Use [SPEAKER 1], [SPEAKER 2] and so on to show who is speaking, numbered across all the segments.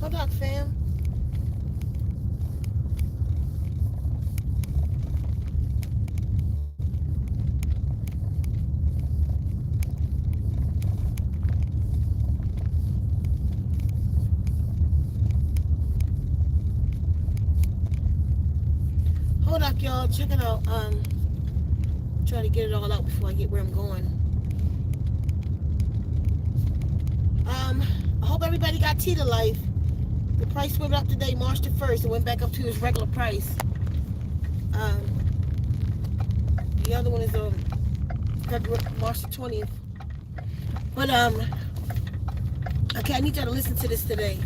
[SPEAKER 1] Hold on, fam. Hold up, y'all. Check it out. Try to get it all out before I get where I'm going. I hope everybody got tea to life. The price went up today, March the 1st. It went back up to its regular price. The other one is March the 20th. But okay, I need y'all to listen to this today.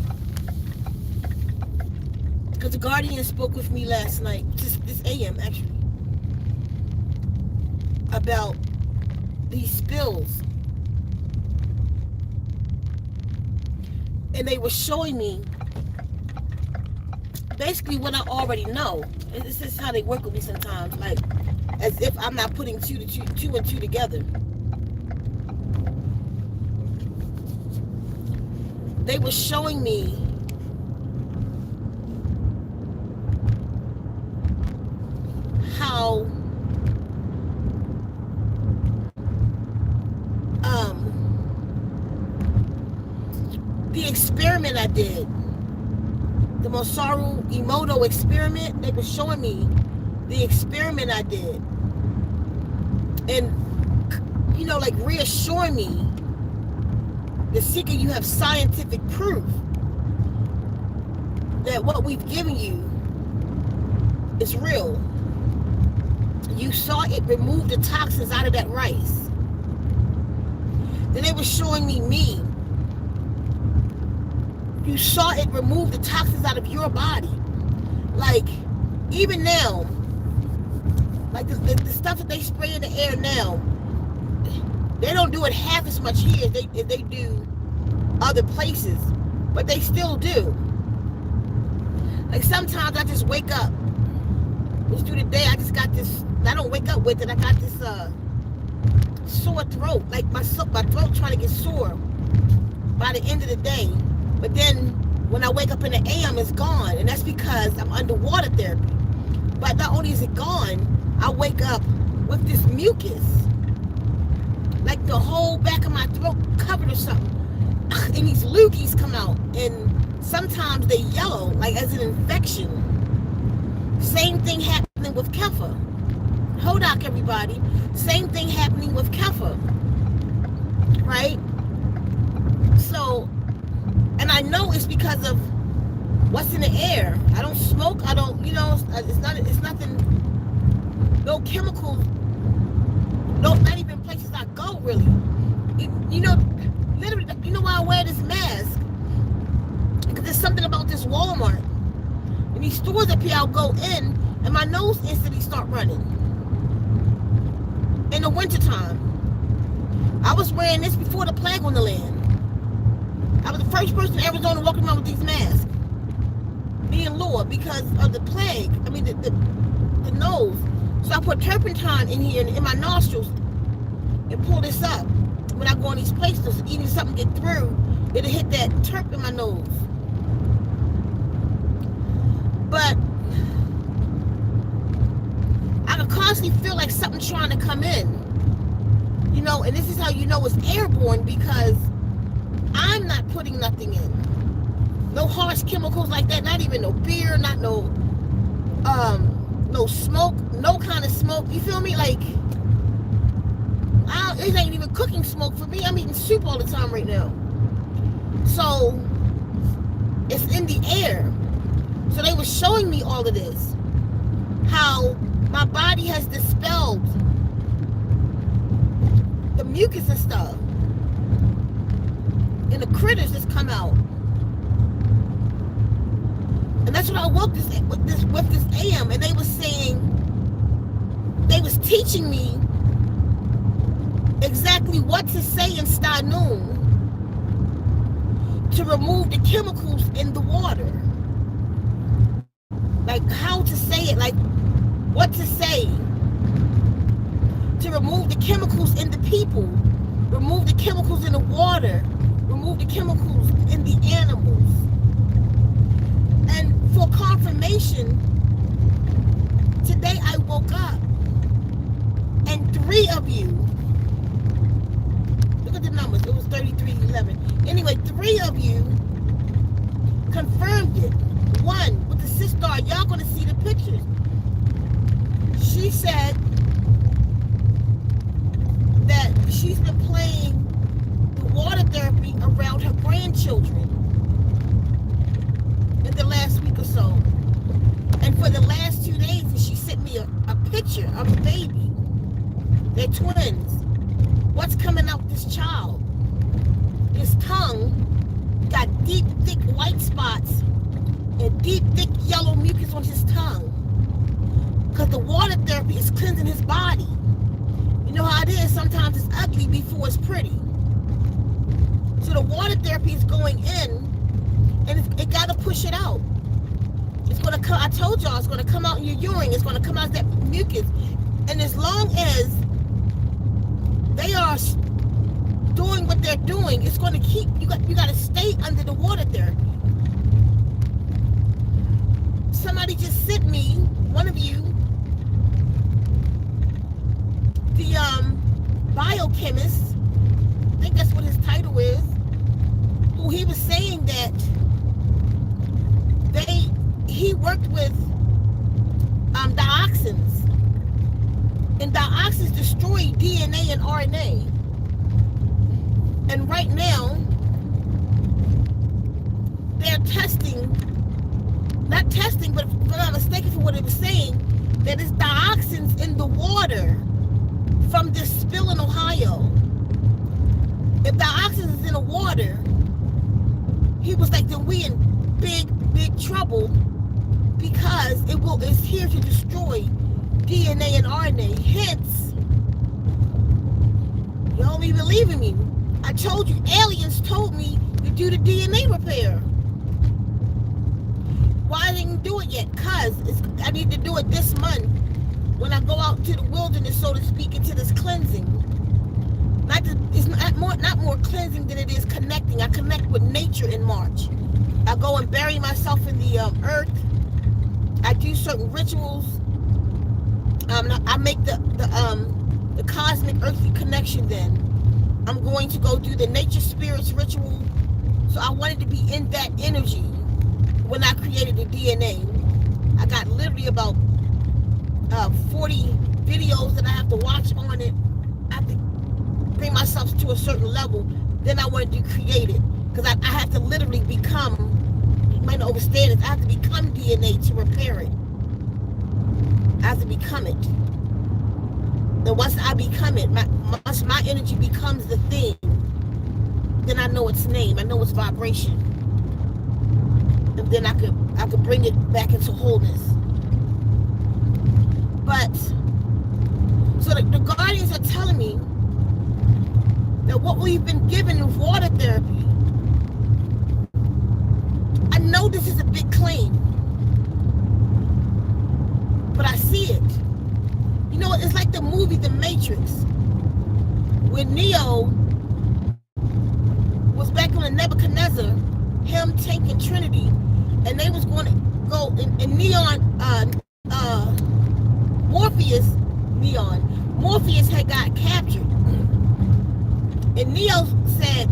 [SPEAKER 1] Because the Guardian spoke with me last night, just this AM actually, about these spills. And they were showing me basically what I already know. This is how they work with me sometimes, like as if I'm not putting two and two together. They were showing me how the experiment I did, the Masaru Emoto experiment, they were showing me the experiment I did, and like reassuring me, the seeker, you have scientific proof that what we've given you is real. You saw it remove the toxins out of that rice. Then they were showing me. You saw it remove the toxins out of your body. Like, even now, like the stuff that they spray in the air now, they don't do it half as much here as they do other places, but they still do. Like, sometimes I just wake up, which through the day I just got this, I don't wake up with it, I got this sore throat, like my throat trying to get sore by the end of the day. But then when I wake up in the AM, it's gone, and that's because I'm underwater therapy. But not only is it gone, I wake up with this mucus, like the whole back of my throat covered or something, and these loogies come out, and sometimes they yellow, like as an infection. Same thing happening with Kefa. Hodak, everybody. Same thing happening with Kefa, right? So, and I know it's because of what's in the air. I don't smoke. I don't, it's nothing, no chemicals, not even places I go, really. Literally, you know why I wear this mask? Because there's something about this Walmart. And these stores up here, I'll go in, and my nose instantly start running. In the wintertime. I was wearing this before the plague on the land. I was the first person in Arizona walking around with these masks. Me and Laura, because of the plague. I mean, the nose. So I put turpentine in here, in my nostrils, and pull this up. When I go on these places, even if something get through, it'll hit that terp in my nose. But I can constantly feel like something trying to come in. And this is how you know it's airborne, because I'm not putting nothing in. No harsh chemicals like that, not even no beer, not no smoke, no kind of smoke. You feel me? Like, it ain't even cooking smoke for me. I'm eating soup all the time right now. So it's in the air. So they were showing me all of this, how my body has dispelled the mucus and stuff, and the critters that's come out. And that's what I woke with this AM, and they was saying, they was teaching me exactly what to say in Stanoon to remove the chemicals in the water. Like how to say it, like what to say to remove the chemicals in the people, remove the chemicals in the water, remove the chemicals in the animals. going to see the pictures. She said that she's been playing the water therapy around her grandchildren in the last week or so. And for the last 2 days, she sent me a picture of the baby. They're twins. What's coming out this child? His tongue got deep, thick white spots and deep, thick yellow mucus on his tongue. Because the water therapy is cleansing his body. You know how it is, sometimes it's ugly before it's pretty. So the water therapy is going in, and it got to push it out. It's going to come, I told y'all, it's going to come out in your urine. It's going to come out as that mucus. And as long as they are doing what they're doing, it's going to keep, you got to stay under the water therapy. Somebody just sent me, one of you, the biochemist, I think that's what his title is, who he was saying that he worked with dioxins, and dioxins destroy DNA and RNA. And right now, they're not testing, but if I'm not mistaken for what it was saying, that there's dioxins in the water from this spill in Ohio. If dioxins is in the water, he was like, then we in big, big trouble, because it's here to destroy DNA and RNA. Hence, you don't even believe in me. I told you, aliens told me to do the DNA repair. Why I didn't do it yet? Because I need to do it this month when I go out to the wilderness, so to speak, into this cleansing. It's not more cleansing than it is connecting. I connect with nature in March. I go and bury myself in the earth. I do certain rituals. I make the cosmic earthly connection then. I'm going to go do the nature spirits ritual. So I wanted to be in that energy when I created the DNA. I got literally about 40 videos that I have to watch on it. I have to bring myself to a certain level. Then I wanted to create it. Because I have to literally become, you might not understand this, I have to become DNA to repair it. I have to become it. And once I become it, once my energy becomes the thing, then I know its name, I know its vibration. And then I could bring it back into wholeness. But, so the guardians are telling me that what we've been given in water therapy, I know this is a big claim, but I see it. You know, it's like the movie The Matrix, when Neo was back on the Nebuchadnezzar, him, Tank, and Trinity, and they was going to go, and Morpheus had got captured. And Neo said,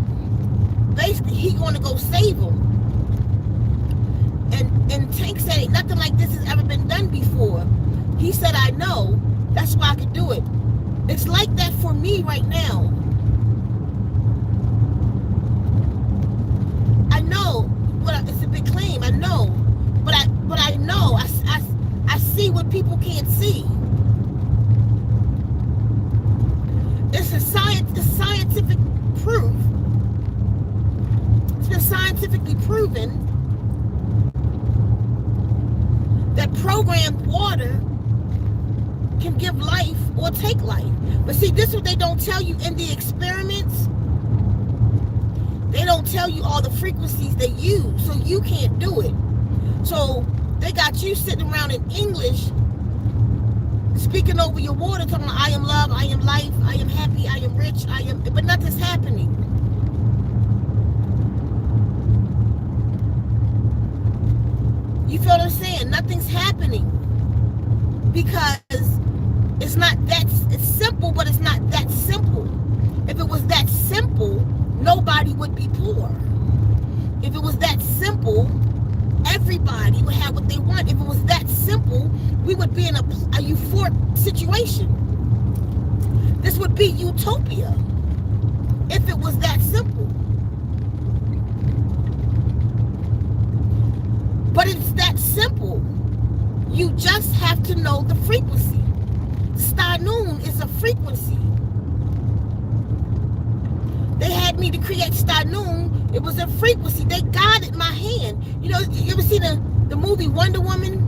[SPEAKER 1] basically, he going to go save him. And Tank said, ain't nothing like this has ever been done before. He said, I know. That's why I could do it. It's like that for me right now. I know. It's a big claim. I know. But I know. I see what people can't see. It's scientific proof. It's been scientifically proven that programmed water can give life or take life. But see, this is what they don't tell you in the experiments. They don't tell you all the frequencies they use, so you can't do it. So they got you sitting around in English, speaking over your water, talking about, I am love, I am life, I am happy, I am rich, but nothing's happening. You feel what I'm saying? Nothing's happening. Because it's simple, but it's not that simple. If it was that simple, nobody would be poor. If it was that simple, everybody would have what they want. If it was that simple, we would be in a euphoric situation. This would be utopia if it was that simple. But it's that simple. You just have to know the frequency. Stanun is a frequency. They had me to create Stanun. It was a frequency. They guided my hand. You know, you ever seen the movie Wonder Woman?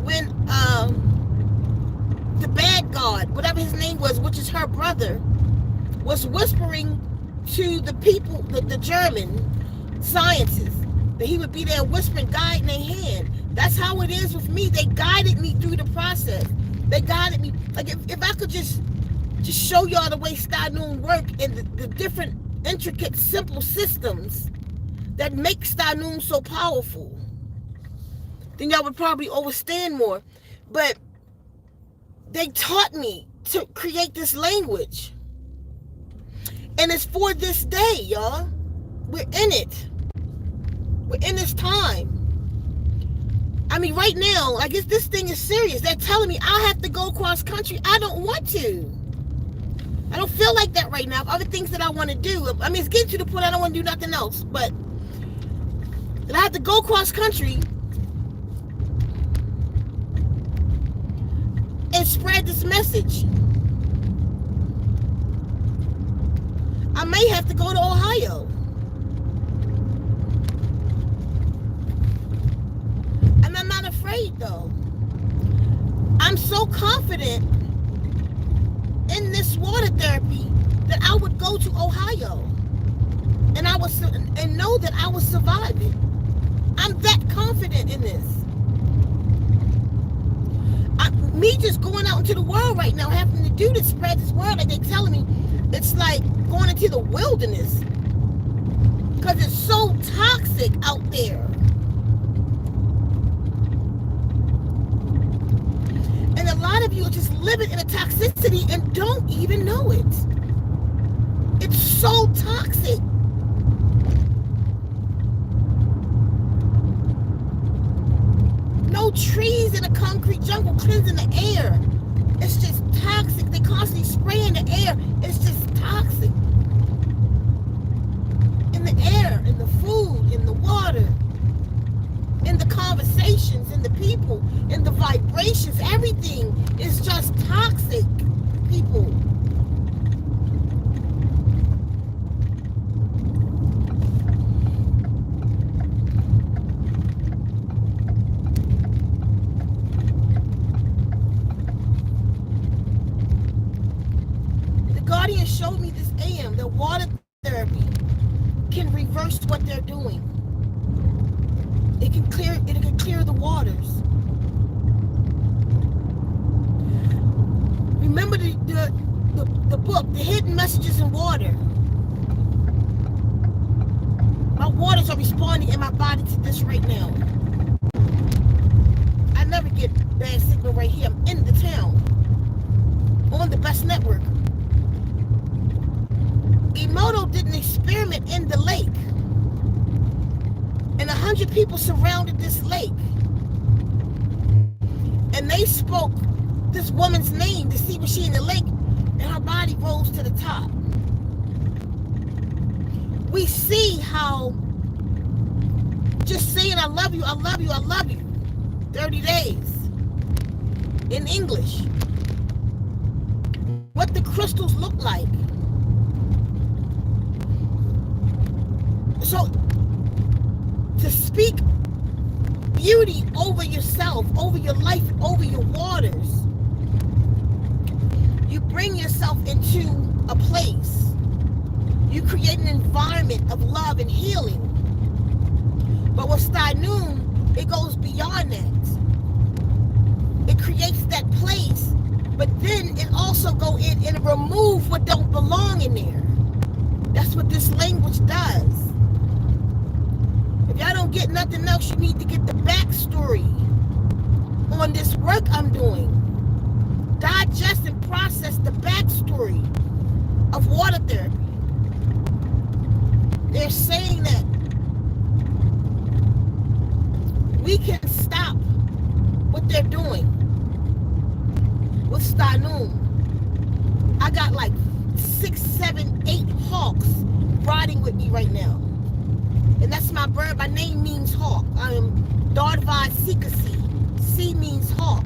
[SPEAKER 1] When the bad god, whatever his name was, which is her brother, was whispering to the people, the German scientists, that he would be there whispering, guiding their hand. That's how it is with me. They guided me through the process. They guided me. Like if I could just show y'all the way Stanun work and the different intricate simple systems that make Stanun so powerful, then y'all would probably understand more. But they taught me to create this language. And it's for this day, y'all. We're in it. We're in this time. I mean, right now, I guess this thing is serious. They're telling me I have to go across country. I don't want to. I don't feel like that right now. I have other things that I want to do. I mean, it's getting to the point I don't want to do nothing else. But that I have to go across country and spread this message. I may have to go to Ohio. And I'm not afraid, though. I'm so confident in this water therapy that I would go to Ohio and know that I would survive it. I'm that confident in this. Me just going out into the world right now, having to do this, spread this word, like they're telling me, it's like going into the wilderness because it's so toxic out there. And a lot of you are just living in a toxicity and don't even know it. It's so toxic. No trees in a concrete jungle cleansing the air. It's just toxic. They constantly spraying the air. It's just toxic. In the air, in the food, in the water, in the conversations, in the people, in the vibrations, everything is just toxic, people. Guardian showed me this AM, that water therapy can reverse what they're doing. It can clear the waters. Remember the book, The Hidden Messages in Water. My waters are responding in my body to this right now. I never get bad signal right here. I'm in the town. On the best network. Emoto did an experiment in the lake, and 100 people surrounded this lake, and they spoke this woman's name to see was she in the lake, and her body rose to the top. We see how just saying I love you, I love you, I love you 30 days in English, what the crystals look like. So, to speak beauty over yourself, over your life, over your waters, you bring yourself into a place. You create an environment of love and healing. But with Stanun, it goes beyond that. It creates that place, but then it also go in and remove what don't belong in there. That's what this language does. If y'all don't get nothing else, you need to get the backstory on this work I'm doing. Digest and process the backstory of water therapy. They're saying that we can stop they're doing with Stanoon. I got like 6, 7, 8 hawks riding with me right now. And that's my bird. My name means hawk. I am Dardvad Sikasi. C means hawk.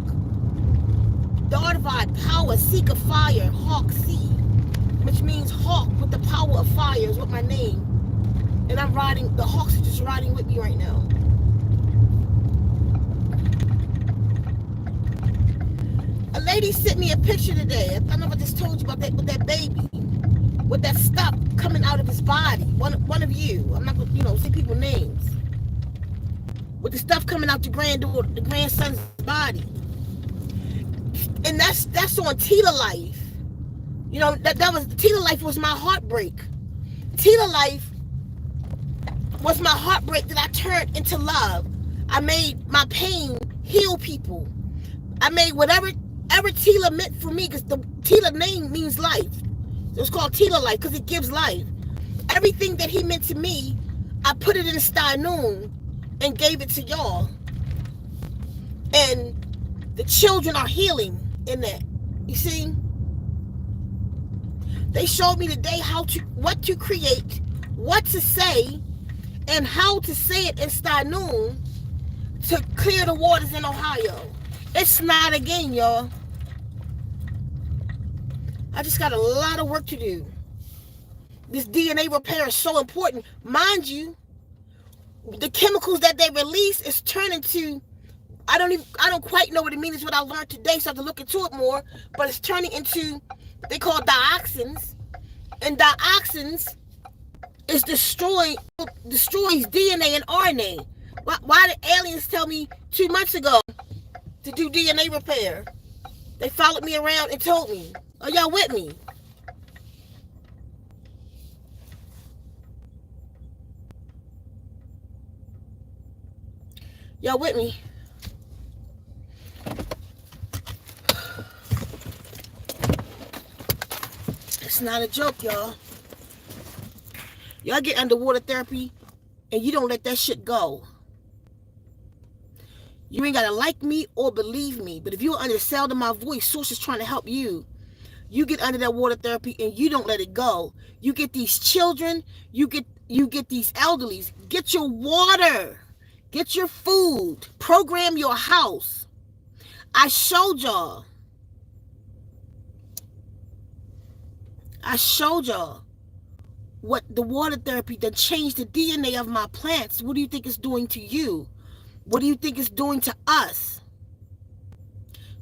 [SPEAKER 1] Dardvad, power, seek of fire, hawk C, which means hawk with the power of fire is what my name. And I'm riding, the hawks are just riding with me right now. A lady sent me a picture today. I don't know if I just told you about that, with that baby, with that stuff coming out of his body. One of you, I'm not gonna, say people's names. With the stuff coming out the grandson's body. And that's on Tila Life. That was Tila Life was my heartbreak. Tila Life was my heartbreak that I turned into love. I made my pain heal people. I made whatever Tila meant for me, because the Tila name means life. So it's called Tila Life because it gives life. Everything that he meant to me, I put it in Stanoon and gave it to y'all. And the children are healing in that. You see? They showed me today what to create, what to say, and how to say it in Stanoon to clear the waters in Ohio. It's not a game, y'all. I just got a lot of work to do. This DNA repair is so important. Mind you, the chemicals that they release is turning to, I don't quite know what it means. It's what I learned today, so I have to look into it more. But it's turning into, they call dioxins. And dioxins is destroys DNA and RNA. Why did aliens tell me 2 months ago to do DNA repair? They followed me around and told me. Are y'all with me? Y'all with me? It's not a joke, y'all. Y'all get underwater therapy and you don't let that shit go. You ain't gotta like me or believe me, but if you're under the sound of my voice, Source is trying to help you. You get under that water therapy and you don't let it go. You get these children, you get these elderlies. Get your water, get your food, program your house. I showed y'all what the water therapy that changed the DNA of my plants. What do you think it's doing to you? What do you think it's doing to us?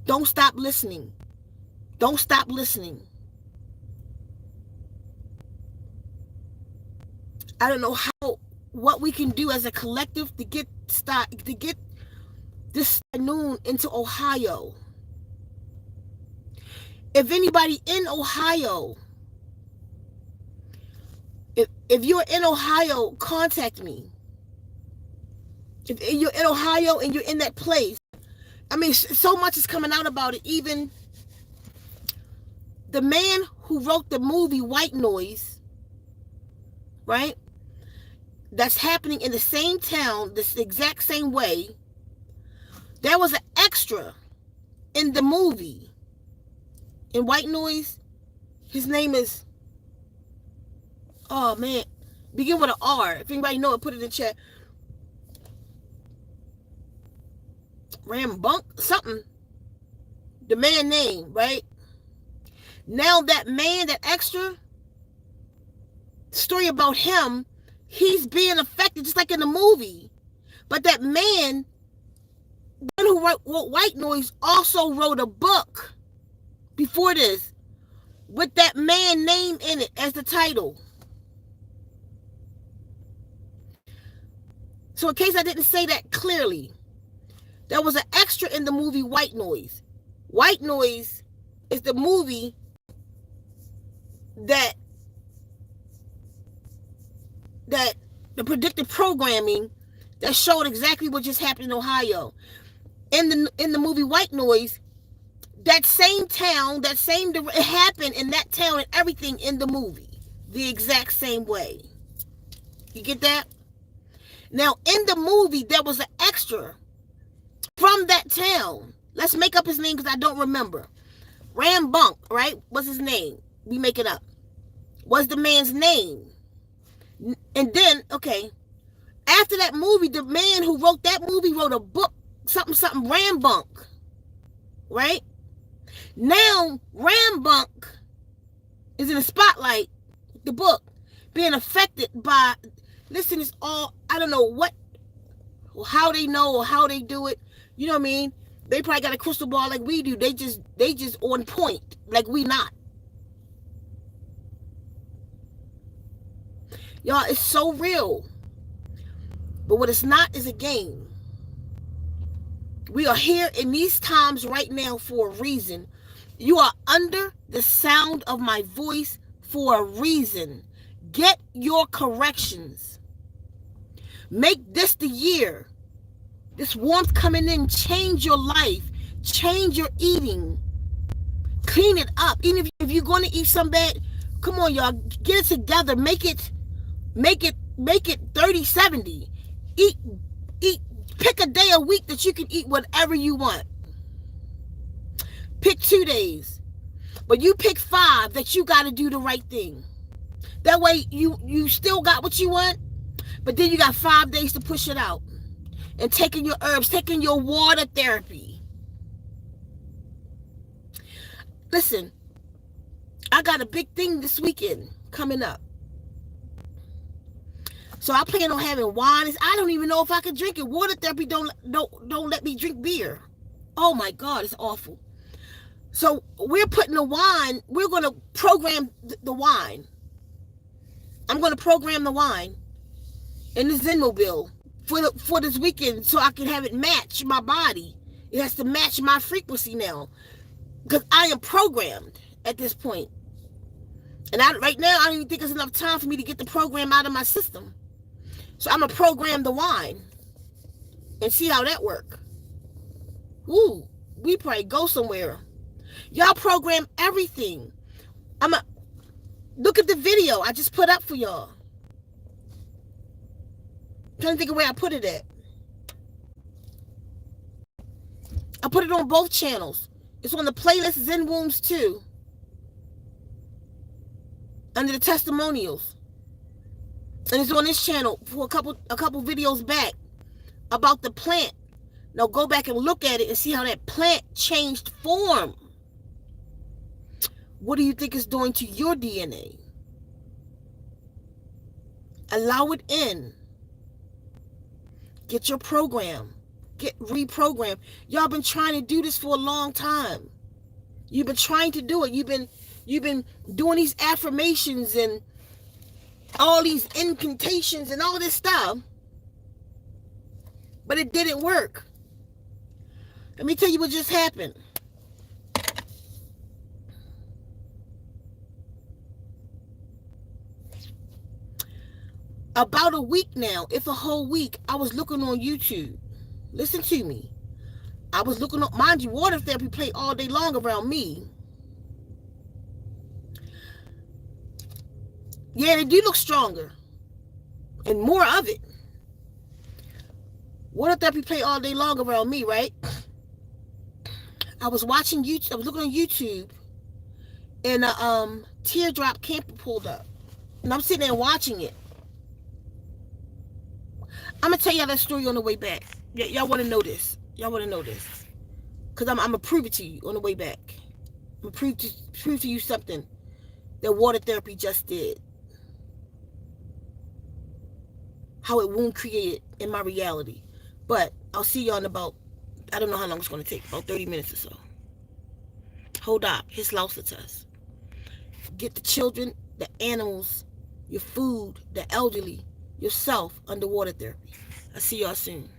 [SPEAKER 1] Don't stop listening. Don't stop listening. I don't know what we can do as a collective to get this Stanoon into Ohio. If anybody in Ohio, if you're in Ohio, contact me. If you're in Ohio and you're in that place, I mean, so much is coming out about it. Even the man who wrote the movie White Noise, right? That's happening in the same town, this exact same way. There was an extra in the movie in White Noise. His name is, oh man, begin with an R. If anybody know it, put it in the chat. Rambunk, something. The man name, right? Now that man, that extra, story about him, he's being affected just like in the movie. But that man, the one who wrote White Noise, also wrote a book before this with that man name in it as the title. So in case I didn't say that clearly, there was an extra in the movie White Noise. White Noise is the movie that the predictive programming that showed exactly what just happened in Ohio. In the movie White Noise, that same town, it happened in that town and everything in the movie. The exact same way. You get that? Now, in the movie, there was an extra from that town Let's make up his name because I don't remember. Rambunk, right? What's his name? We make it up. What's the man's name? And then, okay, after that movie, the man who wrote that movie wrote a book, something Rambunk, right? Now Rambunk is in the spotlight, the book, being affected by, listen, it's all, I don't know what, how they know or how they do it. You know what I mean? They probably got a crystal ball like we do. They just on point like we not. Y'all, it's so real. But what it's not is a game. We are here in these times right now for a reason. You are under the sound of my voice for a reason. Get your corrections. Make this the year. This warmth coming in, change your life. Change your eating. Clean it up. Even if you're going to eat some bad, come on, y'all. Get it together. Make it 30-70. Eat. Pick a day a week that you can eat whatever you want. Pick 2 days. But you pick 5 that you got to do the right thing. That way you still got what you want, but then you got 5 days to push it out. And taking your herbs, taking your water therapy. Listen, I got a big thing this weekend coming up. So I plan on having wine. I don't even know if I can drink it. Water therapy don't let me drink beer. Oh my God, it's awful. So we're putting the wine, we're going to program the wine. I'm going to program the wine in the Zenmobile for this weekend so I can have it match my body. It has to match my frequency now because I am programmed at this point. And right now, I don't even think there's enough time for me to get the program out of my system. So I'm going to program the wine and see how that works. Ooh, we probably go somewhere. Y'all program everything. Look at the video I just put up for y'all. I'm trying to think of where I put it at. I put it on both channels. It's on the playlist Zen Wombs 2. Under the testimonials. And it's on this channel for a couple videos back about the plant. Now go back and look at it and see how that plant changed form. What do you think it's doing to your DNA? Allow it in. Get your program. Get reprogrammed. Y'all been trying to do this for a long time. You've been trying to do it. You've been doing these affirmations and all these incantations and all this stuff. But it didn't work. Let me tell you what just happened. About a week now, if a whole week, I was looking on YouTube. Listen to me. I was looking on, mind you, water therapy play all day long around me. Yeah, they do look stronger. And more of it. Water therapy play all day long around me, right? I was watching YouTube, I was looking on YouTube, and a teardrop camper pulled up. And I'm sitting there watching it. I'm going to tell y'all that story on the way back. Y'all want to know this. Y'all want to know this. Because I'm going to prove it to you on the way back. I'm going to prove to you something that water therapy just did. How it won't create it in my reality. But I'll see y'all in about, I don't know how long it's going to take, about 30 minutes or so. Hold up. His Lausitas. Get the children, the animals, your food, the elderly, yourself under water therapy. I'll see y'all soon.